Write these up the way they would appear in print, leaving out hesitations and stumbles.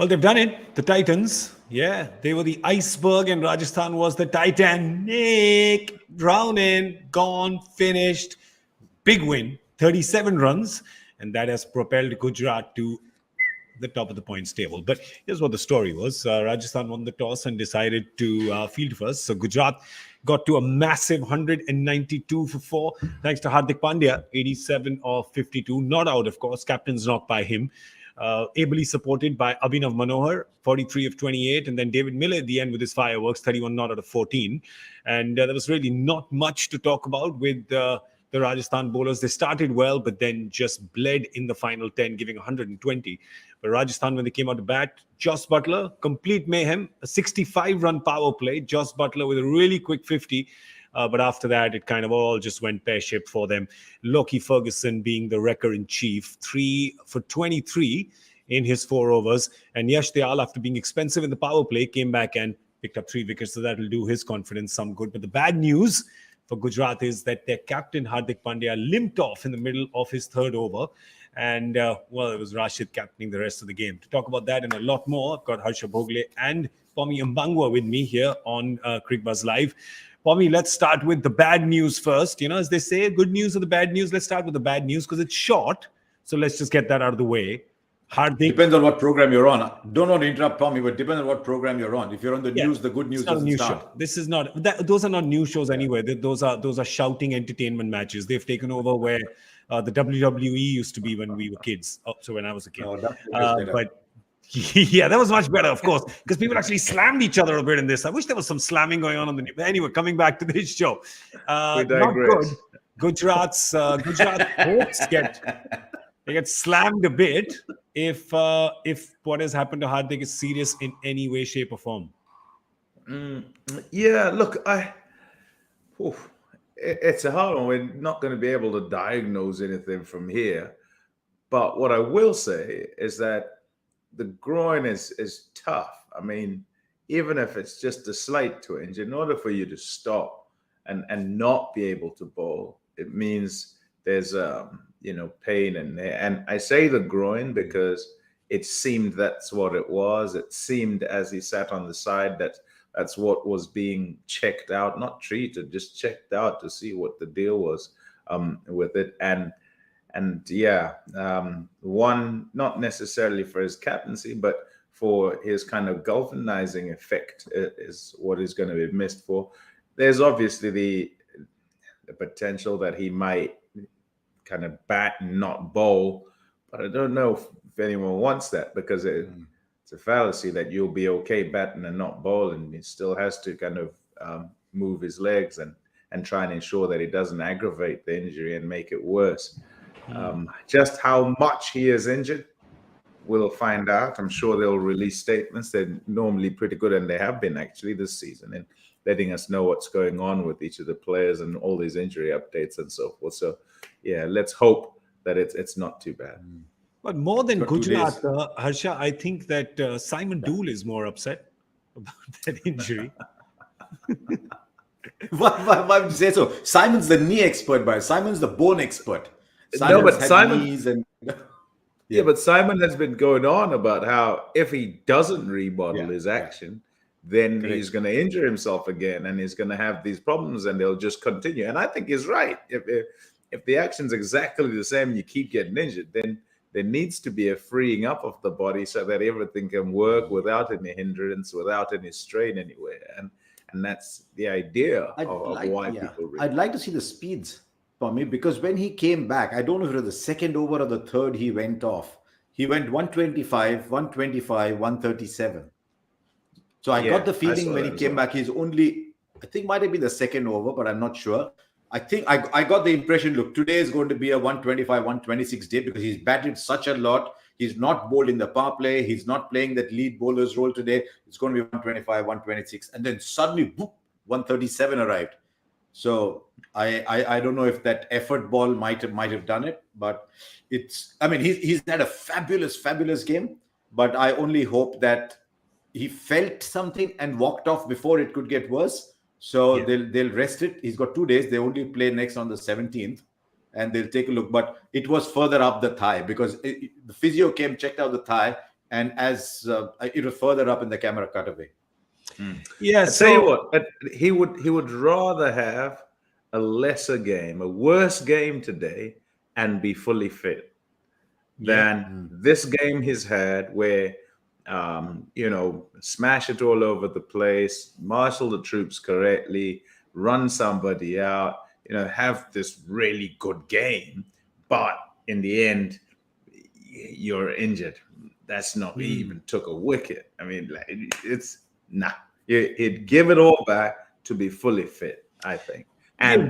Well, they've done it. The Titans, yeah, they were the iceberg and Rajasthan was the Titanic. Drowning, gone, finished. Big win, 37 runs. And that has propelled Gujarat to the top of the points table. But here's what the story was. Rajasthan won the toss and decided to field first. So Gujarat got to a massive 192 for 4, thanks to Hardik Pandya, 87 of 52. Not out, of course. Captain's knocked by him. Ably supported by Abhinav Manohar, 43 of 28. And then David Miller at the end with his fireworks, 31 not out of 14. And there was really not much to talk about with the Rajasthan bowlers. They started well, but then just bled in the final 10, giving 120. But Rajasthan, when they came out to bat, Joss Butler, complete mayhem, a 65-run power play. Joss Butler with a really quick 50. But after that, it kind of all just went pear-shaped for them. Lockie Ferguson being the wrecker-in-chief, 3 for 23 in his 4 overs. And Yash Dayal, after being expensive in the power play, came back and picked up 3 wickets. So that will do his confidence some good. But the bad news for Gujarat is that their captain Hardik Pandya limped off in the middle of his 3rd over. And, well, it was Rashid captaining the rest of the game. To talk about that and a lot more, I've got Harsha Bhogle and Pommie Mbangwa with me here on Cricbuzz Live. Pommie, let's start with the bad news first. You know, as they say, good news or the bad news, let's start with the bad news because it's short. So let's just get that out of the way. Hardik. Depends on what program you're on. Don't want to interrupt, Pommie, but depends on what program you're on. If you're on the news, the good news doesn't start. Show. This is not. Those are not news shows anyway. Those are shouting entertainment matches. They've taken over where the WWE used to be when we were kids. Oh, so when I was a kid. But yeah, that was much better, of course, because people actually slammed each other a bit in this. I wish there was some slamming going on the news. But anyway, coming back to this show, not good. Gujarat hopes get slammed a bit if what has happened to Hardik is serious in any way, shape, or form. Yeah, look, it's a hard one. We're not going to be able to diagnose anything from here. But what I will say is that the groin is tough. I mean, even if it's just a slight twinge, in order for you to stop and not be able to bowl, it means there's pain in there. And I say the groin because it seemed that's what it was. It seemed as he sat on the side that's what was being checked out, not treated, just checked out to see what the deal was with it. One, not necessarily for his captaincy, but for his kind of galvanizing effect is what is going to be missed for. There's obviously the potential that he might kind of bat and not bowl, but I don't know if anyone wants that because it's a fallacy that you'll be okay batting and not bowling. He still has to kind of move his legs and try and ensure that he doesn't aggravate the injury and make it worse. Just how much he is injured, we'll find out. I'm sure they'll release statements. They're normally pretty good, and they have been actually this season, in letting us know what's going on with each of the players and all these injury updates and so forth. So, yeah, let's hope that it's not too bad. But more than Gujarat, Harsha, I think that Simon Dool is more upset about that injury. Why would you say so? Simon's the knee expert, but Simon's the bone expert. But Simon has been going on about how if he doesn't remodel his action, then he's going to injure himself again, and he's going to have these problems, and they'll just continue. And I think he's right. If the action's exactly the same, and you keep getting injured, then there needs to be a freeing up of the body so that everything can work without any hindrance, without any strain anywhere. And that's the idea of why people. I'd like to see the speeds. For me, because when he came back, I don't know if it was the 2nd over or the 3rd, he went off. He went 125, 137. So I got the feeling when he came back, he's only, I think might have been the 2nd over, but I'm not sure. I think I got the impression, look, today is going to be a 125, 126 day because he's batted such a lot. He's not bowled in the power play. He's not playing that lead bowler's role today. It's going to be 125, 126. And then suddenly, boop, 137 arrived. So I don't know if that effort ball might have done it, but he's had a fabulous game. But I only hope that he felt something and walked off before it could get worse. So they'll rest it. He's got 2 days. They only play next on the 17th, and they'll take a look. But it was further up the thigh because the physio came, checked out the thigh, and as it was further up in the camera cutaway. Yeah, I tell you what, but he would rather have a lesser game, a worse game today, and be fully fit than this game he's had where smash it all over the place, marshal the troops correctly, run somebody out, have this really good game, but in the end, you're injured. That's not he even took a wicket. I mean, it's nah. He'd give it all back to be fully fit, I think. And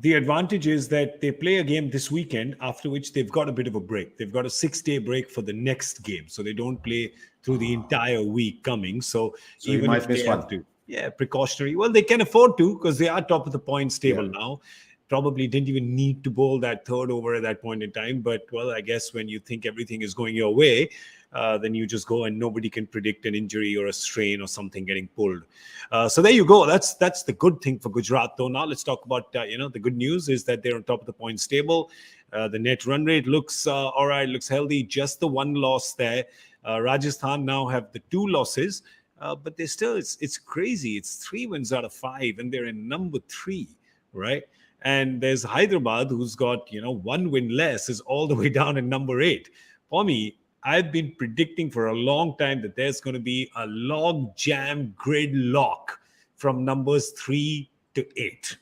the advantage is that they play a game this weekend, after which they've got a bit of a break. They've got a 6-day break for the next game, so they don't play through the entire week coming. So even might if miss they one. have to, precautionary. Well, they can afford to because they are top of the points table now. Probably didn't even need to bowl that third over at that point in time. But, well, I guess when you think everything is going your way, then you just go and nobody can predict an injury or a strain or something getting pulled. So there you go. That's the good thing for Gujarat, though. Now let's talk about, the good news is that they're on top of the points table. The net run rate looks all right, looks healthy. Just the one loss there. Rajasthan now have the 2 losses, but they're still, it's crazy. It's 3 wins out of 5, and they're in number 3, right? And there's Hyderabad, who's got, 1 win less, is all the way down in number 8. Pommie, I've been predicting for a long time that there's going to be a log jam gridlock from numbers 3 to 8,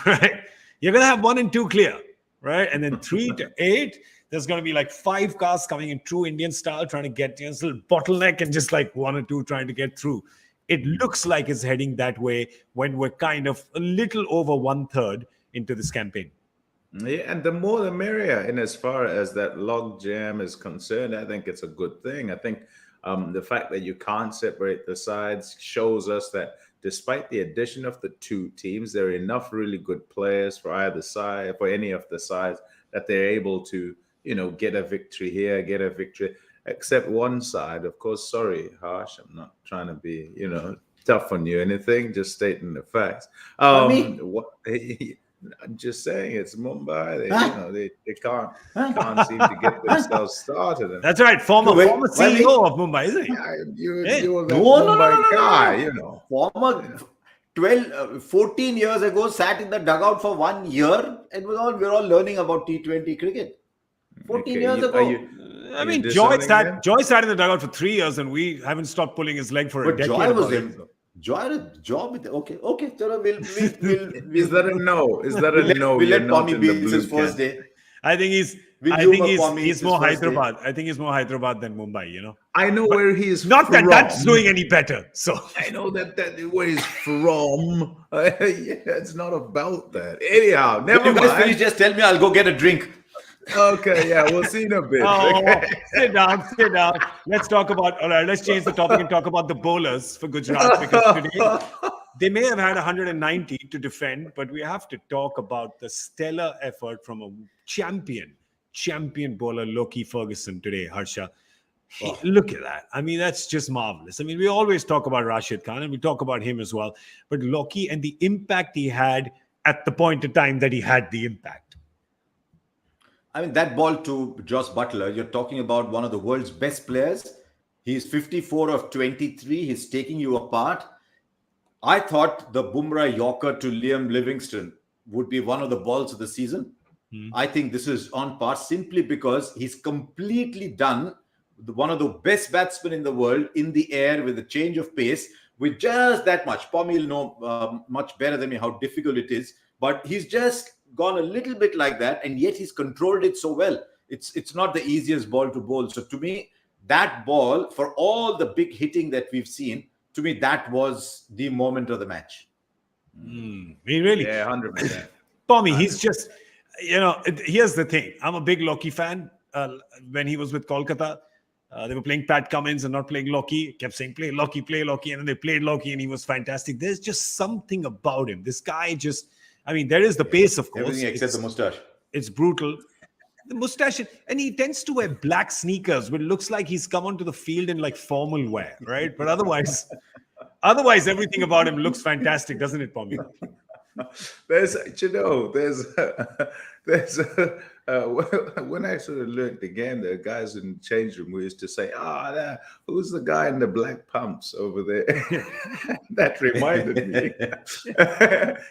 right? You're going to have 1 and 2 clear, right? And then 3 to 8, there's going to be like 5 cars coming in true Indian style, trying to get this little bottleneck, and just like 1 or 2 trying to get through. It looks like it's heading that way when we're kind of a little over 1/3 into this campaign. Yeah, and the more the merrier. And as far as that log jam is concerned, I think it's a good thing. I think the fact that you can't separate the sides shows us that despite the addition of the 2 teams, there are enough really good players for either side, for any of the sides, that they're able to, get a victory here, get a victory, except one side. Of course, sorry, Harsh, I'm not trying to be, tough on you or anything, just stating the facts. I'm just saying, it's Mumbai. They can't seem to get themselves started. And that's right. Former CEO of Mumbai, isn't he? You were the Mumbai guy, Former 14 years ago, sat in the dugout for 1 year, and we're all learning about T20 cricket. 14 years ago. Joy sat in the dugout for 3 years, and we haven't stopped pulling his leg for a decade. Joy was in. Joy had a job with it. Okay. Chalo, we'll Is that a no? Is that a no? We'll let Pommie be his first day. I think he's more Hyderabad. I think he's more Hyderabad than Mumbai, I know where he's not from. that that's doing any better. So I know that where he's from. It's not about that. Anyhow, never mind. You guys finish, just tell me, I'll go get a drink. Okay, yeah, we'll see in a bit. Sit down. Let's change the topic and talk about the bowlers for Gujarat, because today they may have had 190 to defend, but we have to talk about the stellar effort from a champion bowler, Loki Ferguson today, Harsha. Look at that. I mean, that's just marvelous. I mean, we always talk about Rashid Khan, and we talk about him as well, but Loki and the impact he had at the point in time that he had the impact. I mean, that ball to Joss Butler, you're talking about one of the world's best players. He's 54 of 23. He's taking you apart. I thought the Bumrah Yorker to Liam Livingstone would be one of the balls of the season. I think this is on par simply because he's completely done one of the best batsmen in the world in the air with a change of pace with just that much. Pommie will know much better than me how difficult it is, but he's just gone a little bit like that, and yet he's controlled it so well. It's not the easiest ball to bowl. So to me, that ball, for all the big hitting that we've seen, to me, that was the moment of the match. Really? Yeah, 100%. Pommie, he's just, here's the thing. I'm a big Loki fan. When he was with Kolkata, they were playing Pat Cummins and not playing Loki. Kept saying, play Loki. And then they played Loki, and he was fantastic. There's just something about him. This guy just... I mean, there is the pace, of course. Everything except the mustache. It's brutal. The mustache, and he tends to wear black sneakers, which looks like he's come onto the field in like formal wear, right? But otherwise everything about him looks fantastic, doesn't it, Pommie? There's when I sort of learned the game, the guys in the change room, we used to say, who's the guy in the black pumps over there? That reminded me.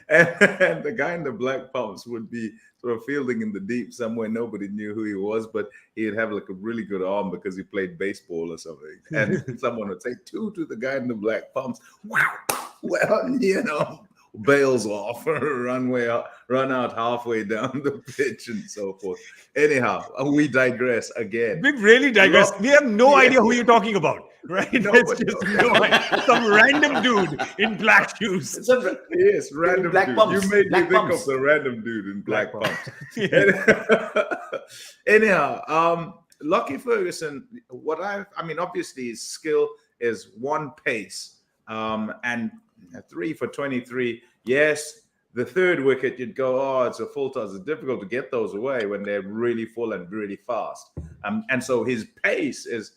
And the guy in the black pumps would be sort of fielding in the deep somewhere. Nobody knew who he was, but he'd have like a really good arm because he played baseball or something. And someone would say, two to the guy in the black pumps. Wow. Well, bails off, run out halfway down the pitch and so forth. Anyhow, we digress again. We really digress. We have no idea who you're talking about, right? It's just some random dude in black shoes. Yes, random black dude. pumps. You made Black me think pumps. of the random dude in black pumps. Yeah. Anyhow, Lockie Ferguson, obviously his skill is one pace, and 3 for 23. Yes, the third wicket, you'd go, it's a full toss. It's difficult to get those away when they're really full and really fast. And so his pace is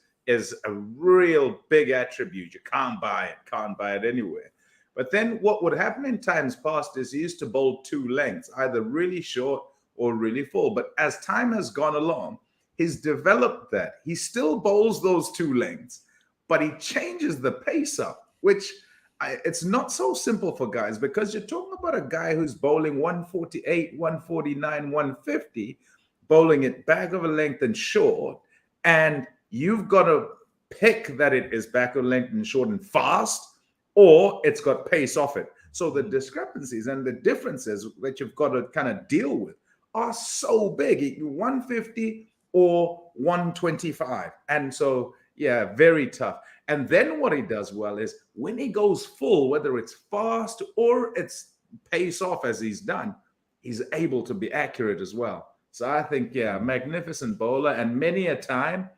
a real big attribute. You can't buy it anywhere. But then what would happen in times past is he used to bowl two lengths, either really short or really full. But as time has gone along, he's developed that. He still bowls those two lengths, but he changes the pace up, which it's not so simple for guys, because you're talking about a guy who's bowling 148, 149, 150, bowling it back of a length and short, and you've got to pick that it is back of length and short and fast, or it's got pace off it. So the discrepancies and the differences that you've got to kind of deal with are so big, 150 or 125. And so, yeah, very tough. And then what he does well is when he goes full, whether it's fast or it's pace off as he's done, he's able to be accurate as well. So I think, magnificent bowler, and many a time,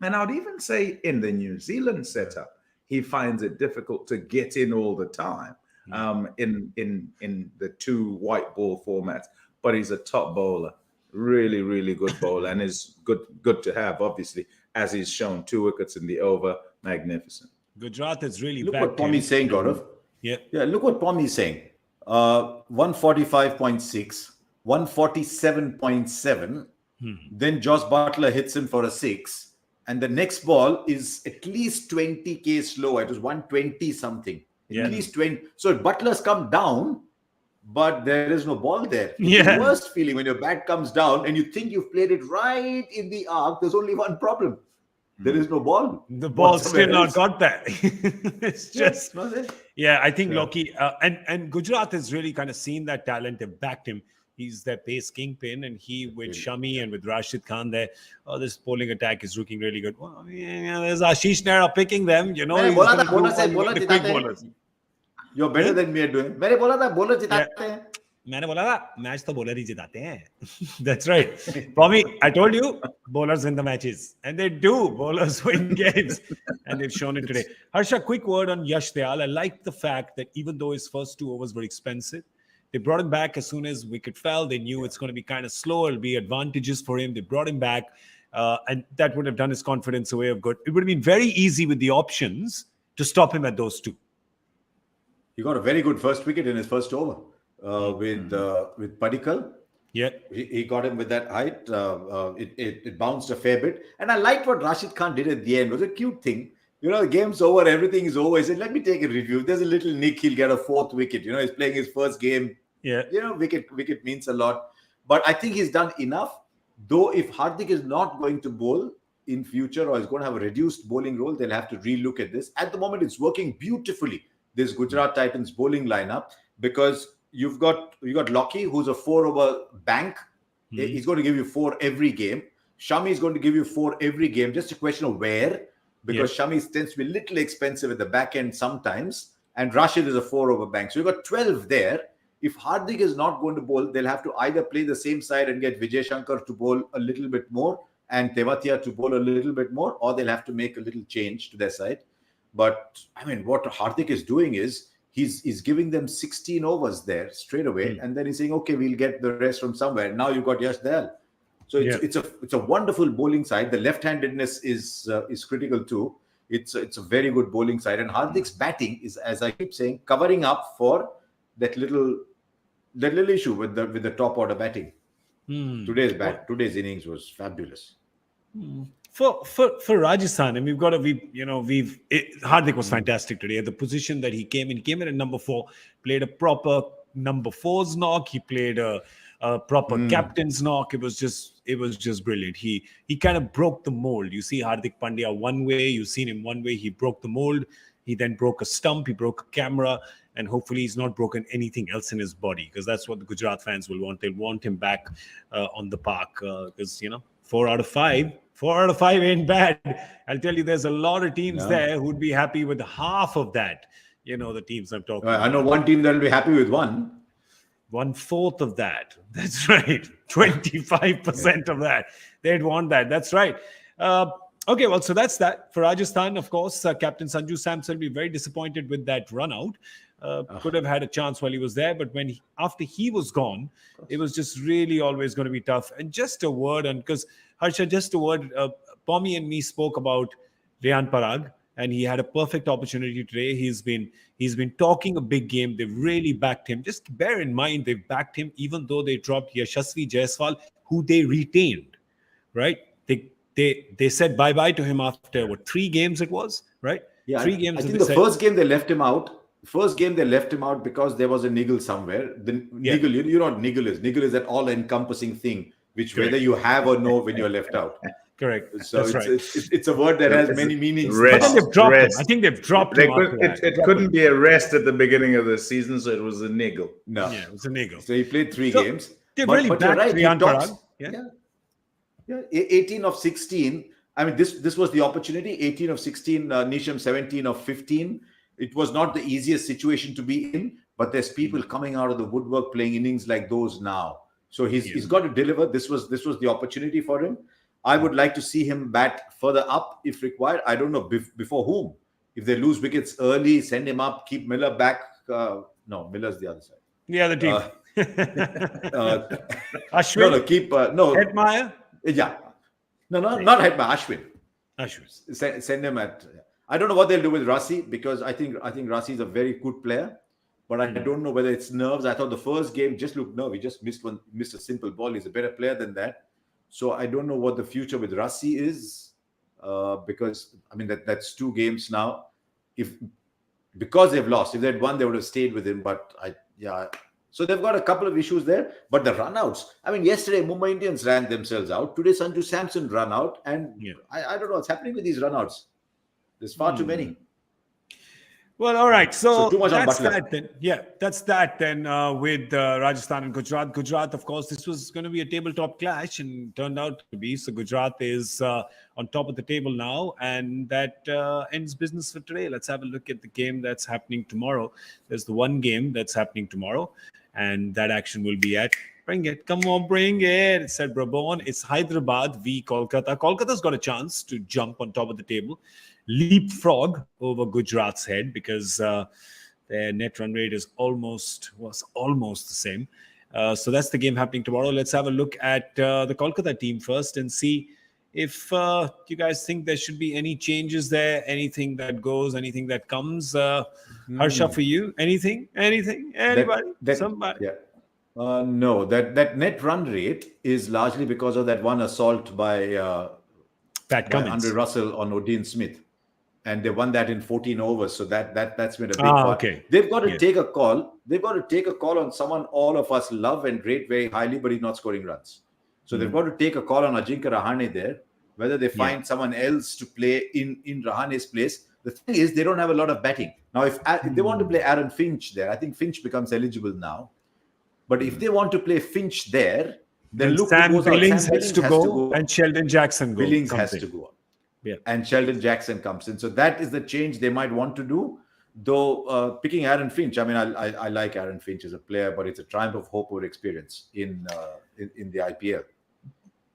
and I would even say in the New Zealand setup, he finds it difficult to get in all the time in the two white ball formats. But he's a top bowler, really, really good bowler, and is good to have, obviously, as he's shown 2 wickets in the over. Magnificent. Gujarat is really Look back. what Pommie's saying, Gaurav. Yeah. Look what Pommie's saying. 145.6, 147.7. Then Josh Butler hits him for a 6. And the next ball is at least 20k slower. It was 120 something. At least 20. So Butler's come down, but there is no ball there. It's the worst feeling when your bat comes down and you think you've played it right in the arc. There's only one problem. There is no ball. The ball still not got there. It's just, I think Lockie and Gujarat has really kind of seen that talent. They've backed him. He's their pace kingpin, and he with Shami and with Rashid Khan there. This bowling attack is looking really good. Well, there's Ashish Nehra picking them. You know, you're better than me at doing. मैंने बोला था bowler जिताते हैं. मैंने बोला था match तो bowler ही जिताते हैं. That's right. Pommie, I told you, bowlers win the matches, and they do. Bowlers win games, and they've shown it today. Harsha, quick word on Yash Dayal. I like the fact that even though his first 2 overs were expensive, they brought him back as soon as wicket fell. They knew it's going to be kind of slow. It'll be advantageous for him. They brought him back, and that would have done his confidence away of good. It would have been very easy with the options to stop him at those 2. He got a very good first wicket in his first over with Padikkal. Yeah, he got him with that height. It bounced a fair bit, and I liked what Rashid Khan did at the end. It was a cute thing. You know, the game's over, everything is over. He said, "Let me take a review. If there's a little nick, he'll get a 4th wicket." You know, he's playing his first game. Yeah, you know, wicket means a lot. But I think he's done enough. Though, if Hardik is not going to bowl in future or is going to have a reduced bowling role, they'll have to relook at this. At the moment, it's working beautifully, this Gujarat Titans bowling lineup, because you've got Lockie, who's a 4-over bank. He's going to give you 4 every game. Shami is going to give you 4 every game. Just a question of where, because Shami tends to be a little expensive at the back end sometimes, and Rashid is a 4-over bank. So you've got 12 there. If Hardik is not going to bowl, they'll have to either play the same side and get Vijay Shankar to bowl a little bit more and Tewatia to bowl a little bit more, or they'll have to make a little change to their side. But I mean, what Hardik is doing is he's giving them 16 overs there straight away, and then he's saying, okay, we'll get the rest from somewhere. Now you've got Yash Dayal. So it's a wonderful bowling side. The left-handedness is critical too. It's a very good bowling side, and Hardik's batting is, as I keep saying, covering up for that little issue with the top order batting. Today's bat, today's innings was fabulous. For Rajasthan, and Hardik was fantastic today at the position that he came in. He came in at number 4, played a proper number 4's knock. He played a proper captain's knock. It was just brilliant. He kind of broke the mold. You see Hardik Pandya one way, you've seen him one way. He broke the mold. He then broke a stump. He broke a camera, and hopefully he's not broken anything else in his body, because that's what the Gujarat fans will want. They'll want him back on the park, because 4 out of 5 ain't bad. I'll tell you, there's a lot of teams there who'd be happy with half of that. The teams I'm talking about. I know one team that'll be happy with 1/4 of that. That's right. 25% of that. They'd want that. That's right. Okay, well, so that's that. For Rajasthan, of course, Captain Sanju Samson will be very disappointed with that run out. Could have had a chance while he was there, but after he was gone, it was just really always going to be tough. And just a word, and because Harsha, just a word, Pommie and me spoke about Riyan Parag, and he had a perfect opportunity today. He's been talking a big game. They've really backed him. Just bear in mind, they've backed him even though they dropped Yashasvi Jaiswal, who they retained, right? They said bye-bye to him after, 3 games it was, right? Yeah, 3 games. I think the first game they left him out. First game they left him out because there was a niggle somewhere. Niggle, you know what niggle is? Niggle is that all-encompassing thing, which whether you have or no when you're left out. Correct. So it's a word that has many meanings. But then they've dropped him. I think they've dropped him. It couldn't be a rest at the beginning of the season, so it was a niggle. No. Yeah, it was a niggle. So he played 3 games. They really backed Riyan Parag. Yeah. 18 of 16. I mean, this was the opportunity. 18 of 16, Nisham 17 of 15. It was not the easiest situation to be in, but there's people coming out of the woodwork playing innings like those now. So he's got to deliver. This was the opportunity for him. I would like to see him bat further up if required. I don't know before whom. If they lose wickets early, send him up, keep Miller back. No, Miller's the other side. The other team. Ashwin? No, keep... no. Hetmeyer? Yeah. No, not Hetmeyer. Ashwin. Send him at... I don't know what they'll do with Rasi, because I think Rasi is a very good player, but I don't know whether it's nerves. I thought the first game just looked nervy. He just missed a simple ball. He's a better player than that. So I don't know what the future with Rasi is, because I mean that's 2 games now. Because they've lost, if they'd won, they would have stayed with him. But so they've got a couple of issues there. But the runouts, I mean, yesterday Mumbai Indians ran themselves out. Today Sanju Samson ran out, and I don't know what's happening with these runouts. There's far too many. Well, all right. So too much on that's Butler. that then. Yeah, that's that then with Rajasthan and Gujarat. Gujarat, of course, this was going to be a tabletop clash and turned out to be. So Gujarat is on top of the table now, and that ends business for today. Let's have a look at the game that's happening tomorrow. There's the one game that's happening tomorrow, and that action will be at... Bring it. Come on, bring it. It said Brabon. It's Hyderabad v Kolkata. Kolkata's got a chance to jump on top of the table, leapfrog over Gujarat's head, because their net run rate was almost the same. So that's the game happening tomorrow. Let's have a look at the Kolkata team first and see if you guys think there should be any changes there, anything that goes, anything that comes. Harsha, for you, anything, anybody, somebody? Yeah. No, that net run rate is largely because of that one assault by Pat Cummins, Andre Russell on Odin Smith, and they won that in 14 overs. So that's been a big part. Okay. They've got to take a call. They've got to take a call on someone all of us love and rate very highly, but he's not scoring runs. So they've got to take a call on Ajinkya Rahane there, whether they find someone else to play in Rahane's place. The thing is, they don't have a lot of batting. Now, if they want to play Aaron Finch there, I think Finch becomes eligible now. But if they want to play Finch there, then look Sam who goes out. Billings Sam has to go, and Sheldon Jackson goes. Billings has to go. Yeah. And Sheldon Jackson comes in. So that is the change they might want to do. Though picking Aaron Finch, I mean, I like Aaron Finch as a player, but it's a triumph of hope over experience in the IPL.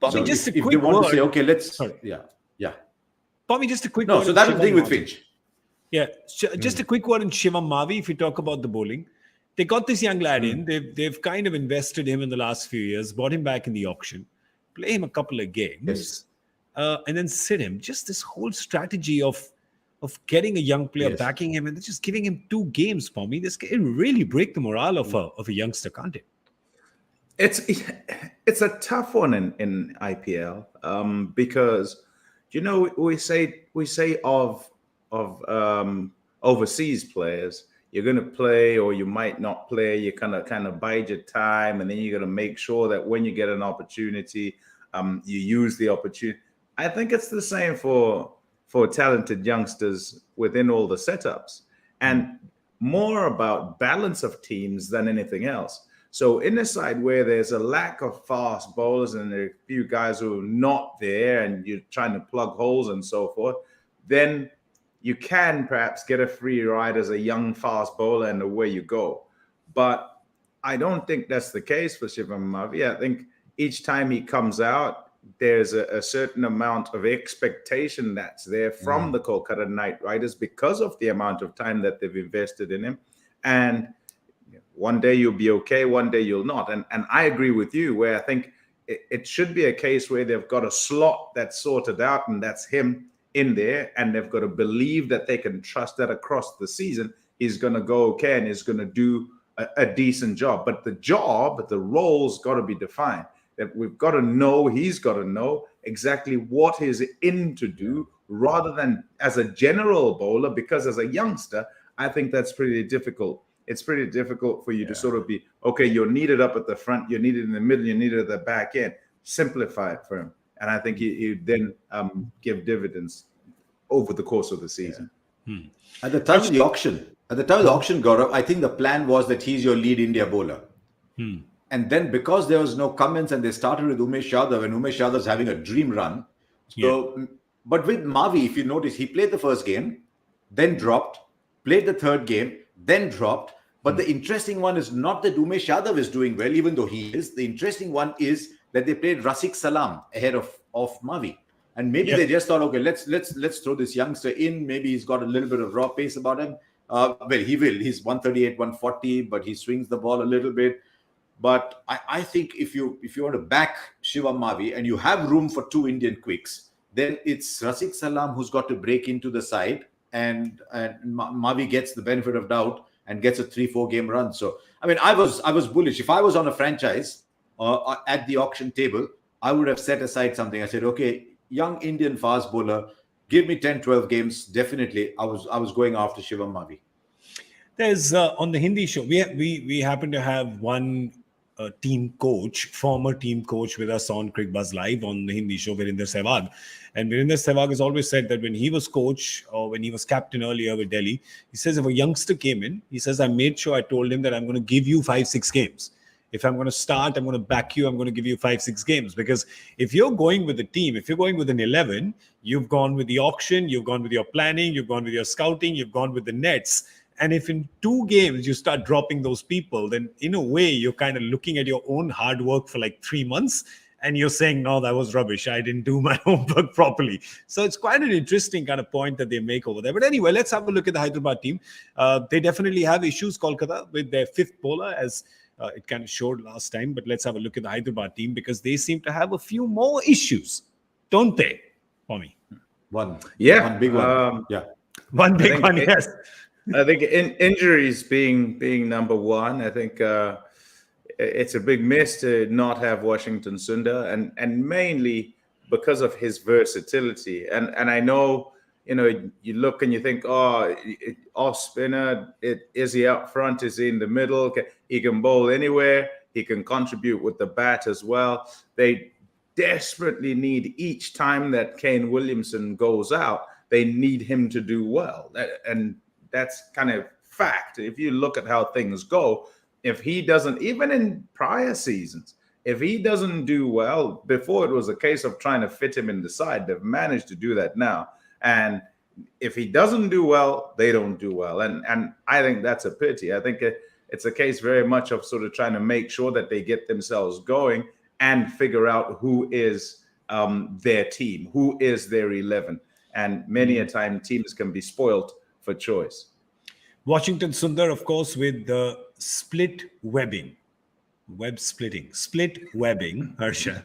Pommie, So just if a quick they want word. to say, okay, let's... Sorry. Yeah. Pommie, just a quick No, word. so on that's the thing Shivam with Mavi. Finch. Yeah, just a quick word on Shivam Mavi. If you talk about the bowling, they got this young lad in. They've kind of invested him in the last few years, bought him back in the auction, play him a couple of games, and then sit him. Just this whole strategy of getting a young player, backing him, and just giving him 2 games, Pommie. This can really break the morale of a youngster, can't it? It's a tough one in IPL, because we say of overseas players, you're going to play or you might not play. You kind of bide your time, and then you're going to make sure that when you get an opportunity, you use the opportunity. I think it's the same for talented youngsters within all the setups, and more about balance of teams than anything else. So in a side where there's a lack of fast bowlers and there are a few guys who are not there and you're trying to plug holes and so forth, then you can perhaps get a free ride as a young fast bowler and away you go. But I don't think that's the case for Shivam Mavi. I think each time he comes out, there's a certain amount of expectation that's there from the Kolkata Knight Riders because of the amount of time that they've invested in him. And one day you'll be okay, one day you'll not. And I agree with you where I think it should be a case where they've got a slot that's sorted out and that's him in there, and they've got to believe that they can trust that across the season he's going to go okay and he's going to do a decent job. But the role's got to be defined. That we've got to know, he's got to know exactly what he's in to do rather than as a general bowler, because as a youngster, I think that's pretty difficult. It's pretty difficult for you to sort of be, okay, you're needed up at the front, you're needed in the middle, you're needed at the back end. Simplify it for him. And I think he then give dividends over the course of the season. At the time of the auction, Gaurav, I think the plan was that he's your lead India bowler. And then because there was no Cummins and they started with Umesh Yadav, and Umesh Yadav's having a dream run. So, but with Mavi, if you notice, he played the first game, then dropped, played the third game, then dropped. But the interesting one is not that Umesh Yadav is doing well, even though he is. The interesting one is that they played Rafiq Salam ahead of Mavi. And maybe they just thought, okay, let's throw this youngster in. Maybe he's got a little bit of raw pace about him. Well, he will. He's 138, 140, but he swings the ball a little bit. But I think if you want to back Shivam Mavi and you have room for two Indian quicks, then it's Rafiq Salam who's got to break into the side, and Mavi gets the benefit of doubt and gets a 3-4 game run. So I mean, I was bullish. If I was on a franchise at the auction table, I would have set aside something. I said, okay, young Indian fast bowler, give me 10-12 games. Definitely, I was going after Shivam Mavi. There's on the Hindi show, we happen to have one former team coach with us on Cricbuzz Live on the Hindi show, Virender Sehwag. And Virender Sehwag has always said that when he was coach or when he was captain earlier with Delhi, he says if a youngster came in, he says, I made sure I told him that I'm going to give you 5-6 games. If I'm going to start, I'm going to back you. I'm going to give you 5-6 games. Because if you're going with a team, if you're going with an 11, you've gone with the auction, you've gone with your planning, you've gone with your scouting, you've gone with the nets. And if in 2 games you start dropping those people, then in a way, you're kind of looking at your own hard work for like 3 months. And you're saying, no, that was rubbish. I didn't do my homework properly. So it's quite an interesting kind of point that they make over there. But anyway, let's have a look at the Hyderabad team. They definitely have issues, Kolkata, with their 5th bowler, as it kind of showed last time. But let's have a look at the Hyderabad team because they seem to have a few more issues, don't they, Pommie? One big one. One big one, yes. I think injuries being number one. I think it's a big miss to not have Washington Sundar, and mainly because of his versatility. And I know, you look and you think, off spinner. Is he up front? Is he in the middle? Okay. He can bowl anywhere. He can contribute with the bat as well. They desperately need, each time that Kane Williamson goes out, they need him to do well. And that's kind of fact. If you look at how things go, if he doesn't, even in prior seasons, if he doesn't do well, before it was a case of trying to fit him in the side, they've managed to do that now. And if he doesn't do well, they don't do well. And I think that's a pity. I think it's a case very much of sort of trying to make sure that they get themselves going and figure out who is their team, who is their 11. And many a time teams can be spoiled for choice. Washington Sundar, of course, with the split webbing, split webbing, Harsha,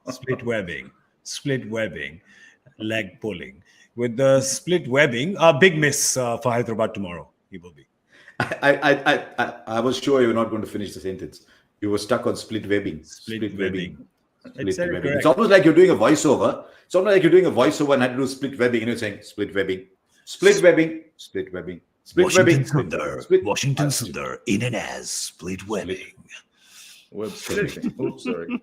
split webbing, leg pulling. With the split webbing, a big miss for Hyderabad tomorrow. He will be. I was sure you were not going to finish the sentence. You were stuck on split webbing. Split webbing. Split said it webbing. correct. It's almost like you're doing a voiceover. It's almost like you're doing a voiceover and had to do split webbing. And you're saying split webbing, split webbing, split webbing, split webbing. Washington Sundar, in and as split webbing. Web splitting. Oops, sorry.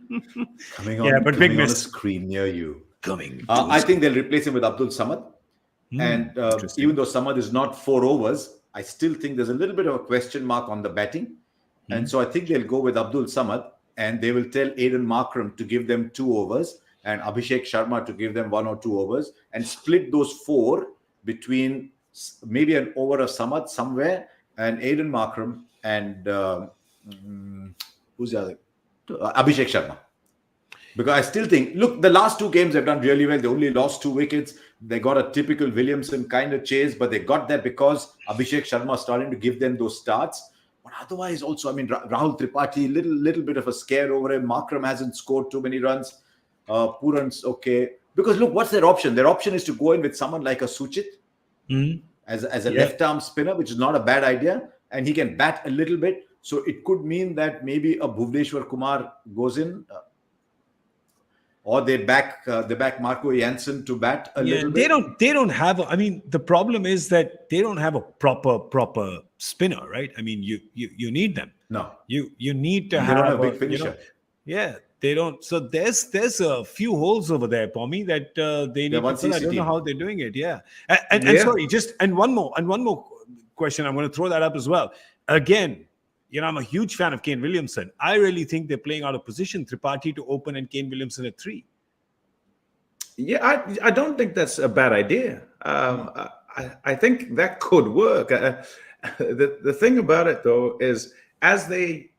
Coming on, Yeah, but big coming on a miss. screen near you. Coming. I think they'll replace him with Abdul Samad. And even though Samad is not 4 overs, I still think there's a little bit of a question mark on the batting. And so I think they'll go with Abdul Samad, and they will tell Aiden Markram to give them 2 overs and Abhishek Sharma to give them 1 or 2 overs and split those 4 between maybe an over of Samad somewhere and Aiden Markram and who's the other? Abhishek Sharma. Because I still think, look, the last 2 games they've done really well. They only lost 2 wickets. They got a typical Williamson kind of chase, but they got that because Abhishek Sharma starting to give them those starts. But otherwise, also, I mean, Rahul Tripathi, little bit of a scare over him. Markram hasn't scored too many runs. Puran's okay. Because look, what's their option? Their option is to go in with someone like a Suchit as a left-arm spinner, which is not a bad idea. And he can bat a little bit. So it could mean that maybe a Bhuvneshwar Kumar goes in. Or they back Marco Jansen to bat a little bit. They don't have. I mean, the problem is that they don't have a proper spinner, right? I mean, you need them. No, you need to they have don't have a big finisher. They don't. So there's a few holes over there, Pommie, that they need to fill. I don't know how they're doing it. Yeah, and sorry, and one more question. I'm going to throw that up as well. Again, I'm a huge fan of Kane Williamson. I really think they're playing out of position. Tripathi to open and Kane Williamson at 3. Yeah, I don't think that's a bad idea. I think that could work. The thing about it, though, is as they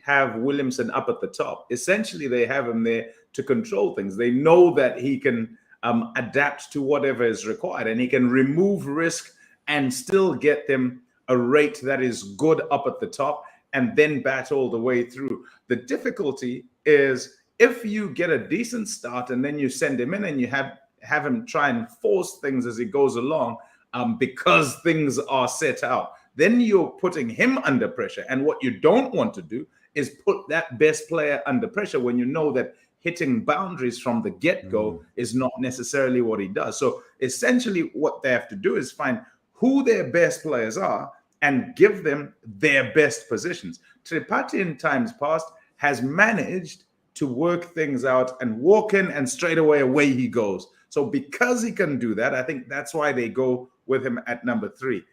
have Williamson up at the top, essentially they have him there to control things. They know that he can adapt to whatever is required, and he can remove risk and still get them a rate that is good up at the top and then bat all the way through. The difficulty is if you get a decent start and then you send him in and you have him try and force things as he goes along because things are set out, then you're putting him under pressure. And what you don't want to do is put that best player under pressure when you know that hitting boundaries from the get-go is not necessarily what he does. So essentially what they have to do is find who their best players are and give them their best positions. Tripathi in times past has managed to work things out and walk in and straight away he goes. So because he can do that, I think that's why they go with him at number 3.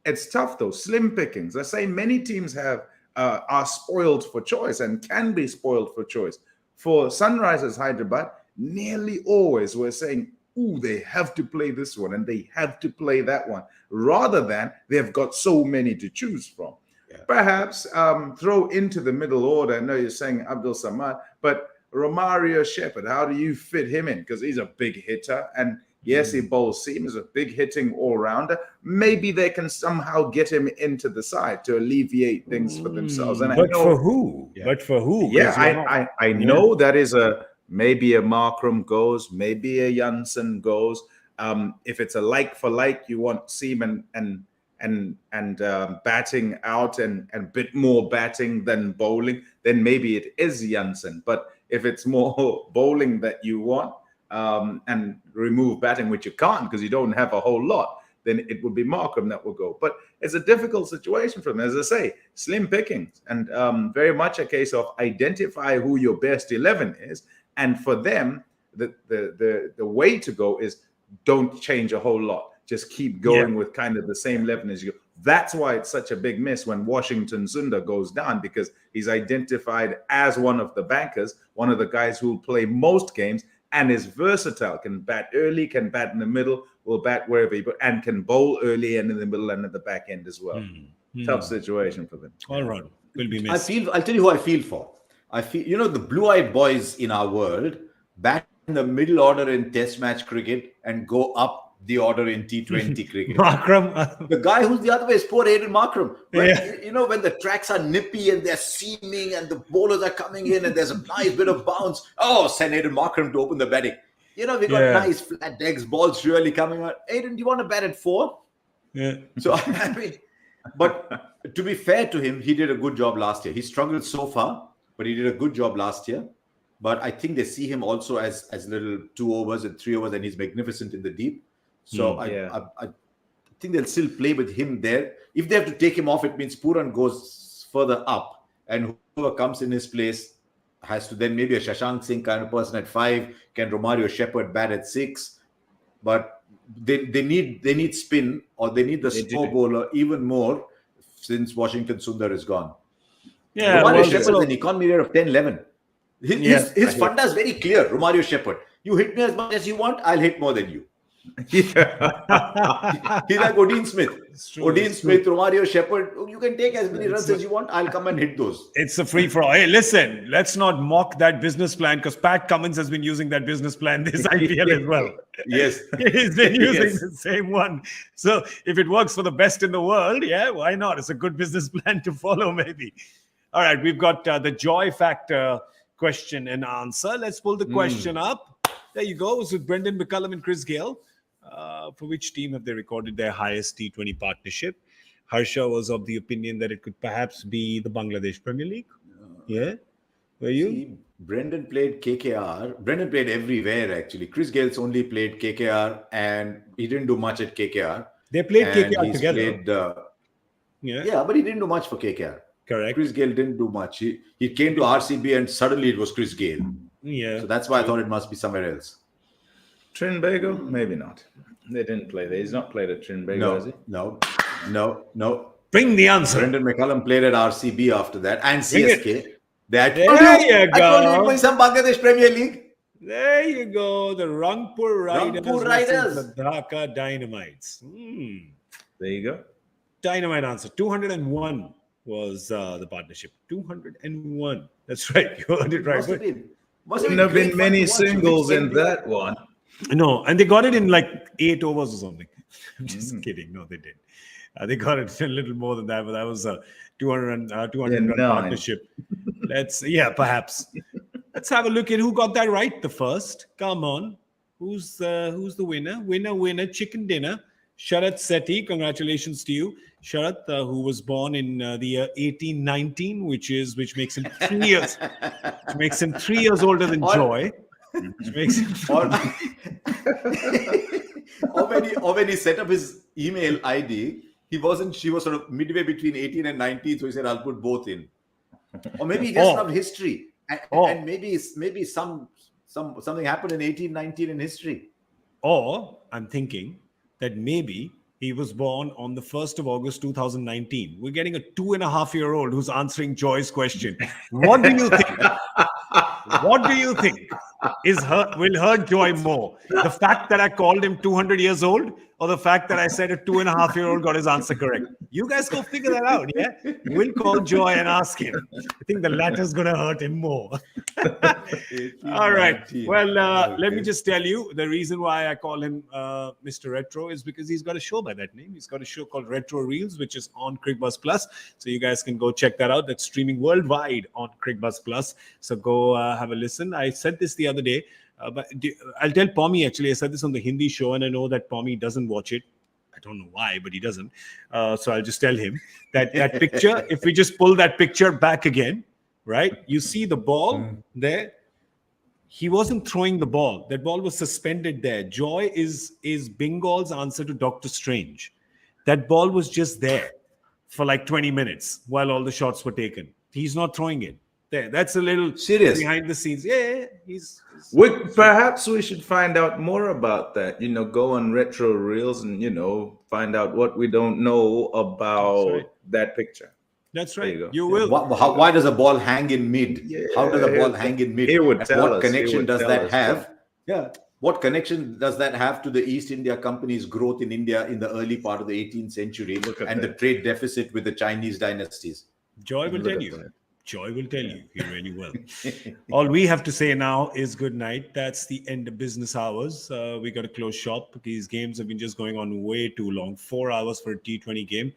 It's tough though, slim pickings. I say many teams are spoiled for choice and can be spoiled for choice. For Sunrisers Hyderabad, nearly always we're saying, they have to play this one and they have to play that one, rather than they've got so many to choose from. Yeah. Perhaps throw into the middle order. I know you're saying Abdul Samad, but Romario Shepherd, how do you fit him in? Because he's a big hitter, and yes, he bowls seam, is a big hitting all-rounder. Maybe they can somehow get him into the side to alleviate things for themselves. And for who? Yeah. But for who? Yeah, I know that is maybe a Markram goes, maybe a Jansen goes. If it's a like for like, you want seam and batting out and a bit more batting than bowling, then maybe it is Jansen. But if it's more bowling that you want and remove batting, which you can't because you don't have a whole lot, then it would be Markram that will go. But it's a difficult situation for them. As I say, slim pickings and very much a case of identify who your best 11 is. And for them, the way to go is don't change a whole lot. Just keep going with kind of the same 11 as you go. That's why it's such a big miss when Washington Sundar goes down, because he's identified as one of the bankers, one of the guys who will play most games and is versatile, can bat early, can bat in the middle, will bat wherever he but and can bowl early and in the middle and at the back end as well. Tough situation for them. All right. Will be missed. I'll tell you who I feel for. I feel, the blue-eyed boys in our world bat in the middle order in Test match cricket and go up the order in T20 cricket. Markram. The guy who's the other way is poor Aiden Markram. When, when the tracks are nippy and they're seaming and the bowlers are coming in and there's a nice bit of bounce. Send Aiden Markram to open the batting. We got nice flat decks, balls really coming out. Aiden, do you want to bat at 4? Yeah. So, I mean, But to be fair to him, he did a good job last year. He struggled so far, but he did a good job last year. But I think they see him also as little 2 overs and 3 overs, and he's magnificent in the deep. So I think they'll still play with him there. If they have to take him off, it means Puran goes further up, and whoever comes in his place has to then maybe a Shashank Singh kind of person at 5. Can Romario Shepherd bat at 6? But they need spin, or they need the slow bowler even more since Washington Sundar is gone. Yeah, Romario Shepherd has an economy rate of 10-11. His funda is very clear. Romario Shepherd, you hit me as much as you want, I'll hit more than you. He's like Odin Smith. Smith, Romario Shepherd. You can take as many runs as you want. I'll come and hit those. It's a free for all. Hey, listen, let's not mock that business plan, because Pat Cummins has been using that business plan this IPL as well. Yes. He's been using the same one. So if it works for the best in the world, yeah, why not? It's a good business plan to follow, maybe. All right, we've got the joy factor question and answer. Let's pull the question up. There you go. It's with Brendan McCullum and Chris Gale. For which team have they recorded their highest T20 partnership? Harsha was of the opinion that it could perhaps be the Bangladesh Premier League. Yeah? Were you? See, Brendan played KKR. Brendan played everywhere, actually. Chris Gale's only played KKR, and he didn't do much at KKR. They played KKR together. Yeah, but he didn't do much for KKR. Correct. Chris Gale didn't do much. He came to RCB, and suddenly it was Chris Gale. Yeah. So that's why I thought it must be somewhere else. Trinbago? Maybe not. They didn't play there. He's not played at Trinbago, has he? No. Bring the answer. Brendan McCullum played at RCB after that, and CSK. There you go. I told you some Bangladesh Premier League. There you go. The Rangpur Riders. Riders. The Dhaka Dynamites. There you go. Dynamite answer. 201 was the partnership. 201. That's right. You heard it right. Must have been many singles in that one. No, and they got it in like 8 overs or something. I'm just kidding. No, they did. They got it a little more than that, but that was a 200 run partnership. Perhaps. Let's have a look at who got that right the first. Come on. Who's the winner? Winner, chicken dinner. Sharat Sethi, congratulations to you. Sharat, who was born in the year 1819, which makes him 3 years. Which makes him 3 years older than Joy. Which makes him or when he set up his email ID, she was sort of midway between 18 and 19, so he said, I'll put both in. Or maybe he just loved history. And maybe something happened in 1819 in history. Or I'm thinking that maybe he was born on the 1st of August 2019. We're getting a 2.5-year-old who's answering Joy's question. What do you think? What do you think will hurt Joy more? The fact that I called him 200 years old, or the fact that I said a 2.5-year-old got his answer correct? You guys go figure that out, yeah? We'll call Joy and ask him. I think the latter's going to hurt him more. All right. Well, let me just tell you, the reason why I call him Mr. Retro is because he's got a show by that name. He's got a show called Retro Reels, which is on Cricbuzz Plus. So you guys can go check that out. That's streaming worldwide on Cricbuzz Plus. So go have a listen. I said this the other day. But I'll tell Pommie, actually, I said this on the Hindi show, and I know that Pommie doesn't watch it. I don't know why, but he doesn't. So I'll just tell him that picture, if we just pull that picture back again, right? You see the ball there? He wasn't throwing the ball. That ball was suspended there. Joy is Bengal's answer to Doctor Strange. That ball was just there for like 20 minutes while all the shots were taken. He's not throwing it. There, that's a little serious behind the scenes. Yeah, he's perhaps we should find out more about that. Go on Retro Reels and find out what we don't know about that picture. That's right. You will. Why does a ball hang in mid? How does a ball hang in mid? What connection does that have? Yeah. What connection does that have to the East India Company's growth in India in the early part of the 18th century and the trade deficit with the Chinese dynasties? Joy will tell you. Joy will tell you. He really will. All we have to say now is good night. That's the end of business hours. We got to close shop. These games have been just going on way too long. 4 hours for a T20 game.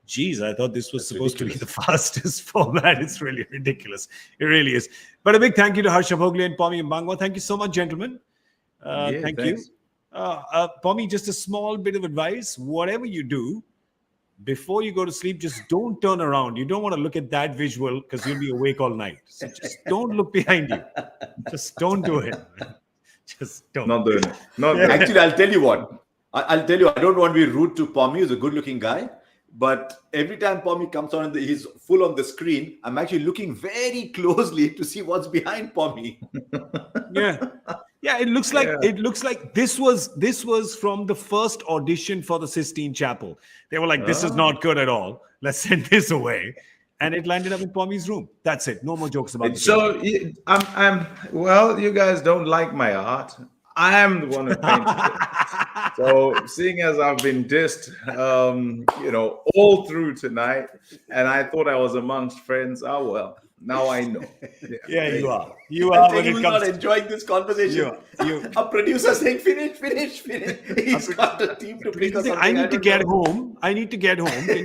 Geez, I thought this was supposed to be the fastest format. It's really ridiculous. It really is. But a big thank you to Harsha Bhogle and Pommie Mbangwa. Thank you so much, gentlemen. Thank you. Pommie, just a small bit of advice. Whatever you do, before you go to sleep, just don't turn around. You don't want to look at that visual because you'll be awake all night. So just don't look behind you. Just don't do it. Just don't. Not doing it. Not doing it. Actually, I'll tell you what. I'll tell you, I don't want to be rude to Pommie, who's a good-looking guy. But every time Pommie comes on and he's full on the screen, I'm actually looking very closely to see what's behind Pommie. Yeah, it looks like this was from the first audition for the Sistine Chapel. They were like, this is not good at all. Let's send this away. And it landed up in Pommie's room. That's it. No more jokes about it. So well, you guys don't like my art. I am the one who painted it. So seeing as I've been dissed, all through tonight, and I thought I was amongst friends. Oh well, now I know. Yeah, you are. You are. When He's not enjoying this conversation. A producer saying, finish. He's got a team to pick or something. I need to get home. Can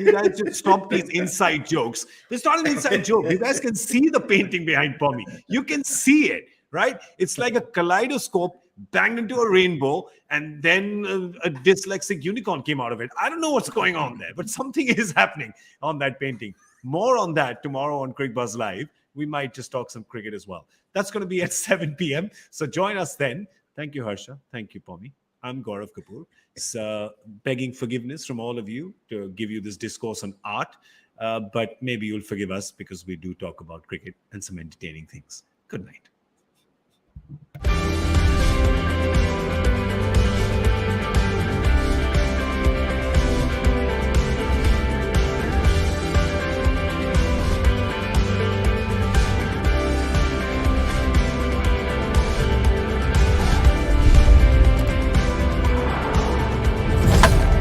you guys just stop these inside jokes? It's not an inside joke. You guys can see the painting behind Pommie. You can see it, right? It's like a kaleidoscope banged into a rainbow, and then a dyslexic unicorn came out of it. I don't know what's going on there, but something is happening on that painting. More on that tomorrow on Cricbuzz Live. We might just talk some cricket as well. That's going to be at 7 p.m. So join us then. Thank you, Harsha. Thank you, Pommie. I'm Gaurav Kapur. So begging forgiveness from all of you to give you this discourse on art. But maybe you'll forgive us because we do talk about cricket and some entertaining things. Good night.